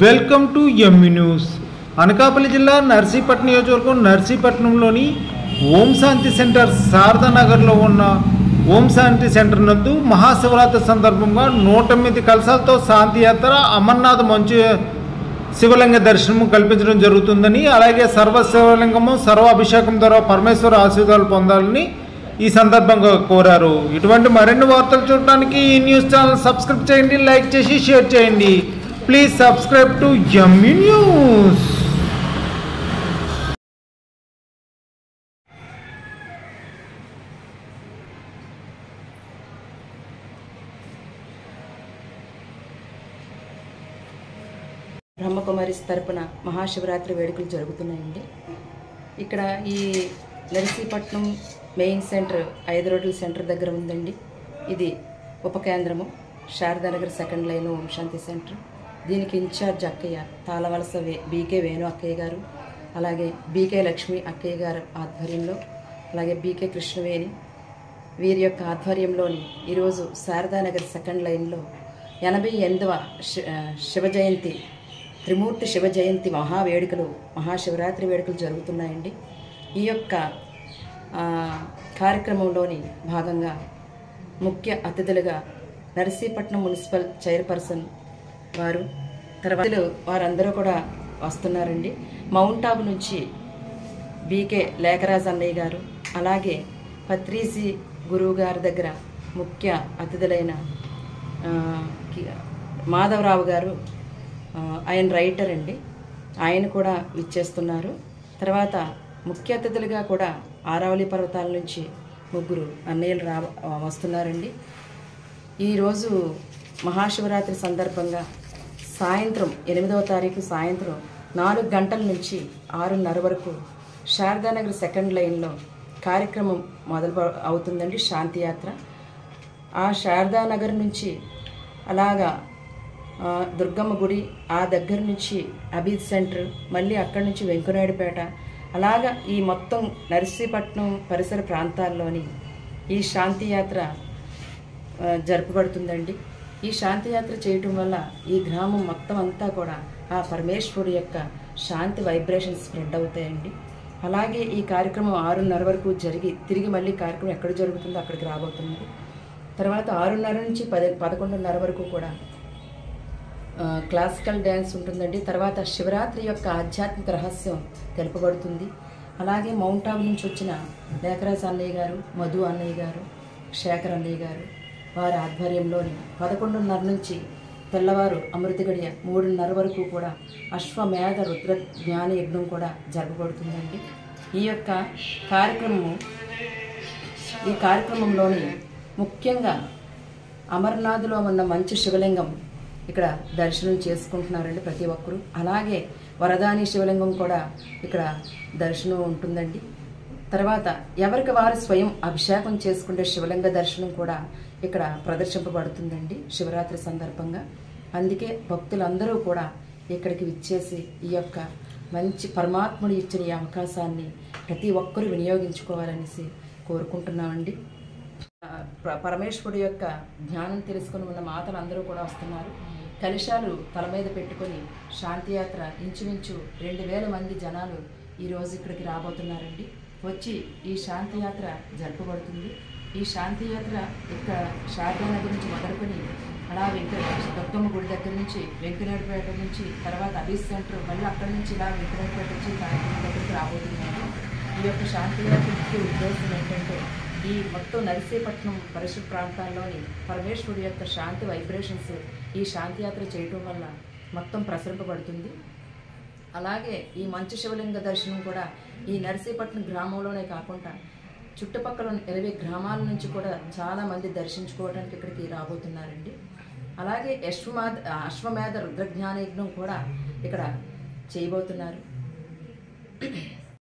Welcome to ME news. Anakapalli జిల్లా నర్సీపట్నం నియోజకవర్గం నర్సీపట్నంలోని ఓం శాంతి centre శారదానగర్లో ఉన్న ఓం శాంతి సెంటర్ నందు మహాశివరాత్రి సందర్భంగా 108 కలశాలతో శాంతి యాత్ర అమర్నాథ్ మంచు శివలింగ దర్శనం కల్పించడం జరుగుతుందని, అలాగే సర్వ శివలింగము సర్వ అభిషేకం ద్వారా పరమేశ్వర ఆశీర్వాదాలు పొందాలని ఈ సందర్భంగా కోరారు. ఇటువంటి మరిన్ని వార్తలు చూడడానికి ఈ న్యూస్ ఛానల్ సబ్స్క్రైబ్ చేయండి, లైక్ చేసి షేర్ చేయండి. Please subscribe to ME news. Brahmakumari తరపున మహాశివరాత్రి వేడుకలు జరుగుతున్నాయండి. ఇక్కడ ఈ నర్సీపట్నం మెయిన్ సెంటర్ 5 రోడ్ల సెంటర్ దగ్గర ఉందండి. ఇది ఉప కేంద్రము శారదానగర్ సెకండ్ లైన్ ఓం శాంతి సెంటర్. దీనికి ఇన్ఛార్జ్ అక్కయ్య తాళవలస బీకే వేణు అక్కయ్య గారు, అలాగే బీకే లక్ష్మి అక్కయ్య గారు ఆధ్వర్యంలో, అలాగే బీకే కృష్ణవేణి వీరి యొక్క ఆధ్వర్యంలోని ఈరోజు శారదానగర్ సెకండ్ లైన్లో 88వ శివ జయంతి త్రిమూర్తి శివ జయంతి మహావేడుకలు మహాశివరాత్రి వేడుకలు జరుగుతున్నాయండి. ఈ యొక్క కార్యక్రమంలోని భాగంగా ముఖ్య అతిథులుగా నర్సీపట్నం మున్సిపల్ చైర్పర్సన్ వారు, తర్వాత వారందరూ కూడా వస్తున్నారండి. మౌంట్ ఆబు నుంచి బీకే లేఖరాజ్ అన్నయ్య గారు, అలాగే పత్రీజీ గురువు గారి దగ్గర ముఖ్య అతిథులైన మాధవరావు గారు, ఆయన రైటర్ అండి, ఆయన కూడా విచ్చేస్తున్నారు. తర్వాత ముఖ్య అతిథులుగా కూడా ఆరావళి పర్వతాల నుంచి 3 అన్నయ్యలు వస్తున్నారండి. ఈరోజు మహాశివరాత్రి సందర్భంగా సాయంత్రం 8వ తారీఖు సాయంత్రం 4 గంటల నుంచి 6:30 వరకు శారదానగర్ సెకండ్ లైన్లో కార్యక్రమం మొదలు అవుతుందండి, శాంతి యాత్ర. ఆ శారదానగర్ నుంచి అలాగా దుర్గమ్మ గుడి, ఆ దగ్గర నుంచి అబీద్ సెంటర్, మళ్ళీ అక్కడి నుంచి వెంకనాయుడుపేట, అలాగా ఈ మొత్తం నర్సీపట్నం పరిసర ప్రాంతాల్లోని ఈ శాంతి యాత్ర జరుపబడుతుందండి. ఈ శాంతి యాత్ర చేయటం వల్ల ఈ గ్రామం మొత్తం అంతా కూడా ఆ పరమేశ్వరుడు యొక్క శాంతి వైబ్రేషన్స్ స్ప్రెడ్ అవుతాయండి. అలాగే ఈ కార్యక్రమం 6:30 వరకు జరిగి తిరిగి మళ్ళీ కార్యక్రమం ఎక్కడ జరుగుతుందో అక్కడికి రాబోతుంది. తర్వాత 6:30 నుంచి 11:30 వరకు కూడా క్లాసికల్ డ్యాన్స్ ఉంటుందండి. తర్వాత శివరాత్రి యొక్క ఆధ్యాత్మిక రహస్యం తెలుపబడుతుంది. అలాగే మౌంట్ ఆబు నుంచి వచ్చిన లేఖరాజ్ అన్నయ్య గారు, మధు అన్నయ్య గారు, శేఖర్ అన్నయ్య గారు వారి ఆధ్వర్యంలోని 11:30 నుంచి తెల్లవారు అమృత గడియ 3:30 వరకు కూడా అశ్వమేధ రుద్ర జ్ఞాన యజ్ఞం కూడా జరపబడుతుందండి. ఈ యొక్క కార్యక్రమంలోని ముఖ్యంగా అమర్నాథ్లో ఉన్న మంచి శివలింగం ఇక్కడ దర్శనం చేసుకుంటున్నారండి ప్రతి ఒక్కరూ. అలాగే వరదాని శివలింగం కూడా ఇక్కడ దర్శనం ఉంటుందండి. తర్వాత ఎవరికి వారు స్వయం అభిషేకం చేసుకునే శివలింగ దర్శనం కూడా ఇక్కడ ప్రదర్శింపబడుతుందండి శివరాత్రి సందర్భంగా. అందుకే భక్తులందరూ కూడా ఇక్కడికి విచ్చేసి ఈ యొక్క మంచి పరమాత్ముడు ఇచ్చిన ఈ అవకాశాన్ని ప్రతి ఒక్కరూ వినియోగించుకోవాలనేసి కోరుకుంటున్నామండి. పరమేశ్వరుడు యొక్క జ్ఞానం తెలుసుకుని ఉన్న మాతలు అందరూ కూడా వస్తున్నారు. కలశాలు తల మీద పెట్టుకొని శాంతియాత్ర ఇంచుమించు 2000 మంది జనాలు ఈరోజు ఇక్కడికి రాబోతున్నారండి. వచ్చి ఈ శాంతియాత్ర జరపబడుతుంది. ఈ శాంతియాత్ర ఇక్కడ శారదానగర్ నుంచి మొదలుకొని అలా దుర్గమ్మ గుడి దగ్గర నుంచి వెంకనాయుడుపేట నుంచి తర్వాత అబీద్ సెంటర్, మళ్ళీ అక్కడి నుంచి ఇలా వెంకనాయుడుపేట నుంచి కార్యక్రమం దగ్గరికి రాబోతున్నారు. ఈ యొక్క శాంతియాత్ర ముఖ్య ఉద్దేశం ఏంటంటే ఈ మొత్తం నర్సీపట్నం పరిసర ప్రాంతాల్లోని పరమేశ్వరుడు యొక్క శాంతి వైబ్రేషన్స్ ఈ శాంతియాత్ర చేయటం వల్ల మొత్తం ప్రసరింపబడుతుంది. అలాగే ఈ మంచు శివలింగ దర్శనం కూడా ఈ నర్సీపట్నం గ్రామంలోనే కాకుండా చుట్టుపక్కల 20 గ్రామాల నుంచి కూడా చాలామంది దర్శించుకోవడానికి ఇక్కడికి రాబోతున్నారండి. అలాగే అశ్వమేధ రుద్రజ్ఞాన యజ్ఞం కూడా ఇక్కడ చేయబోతున్నారు.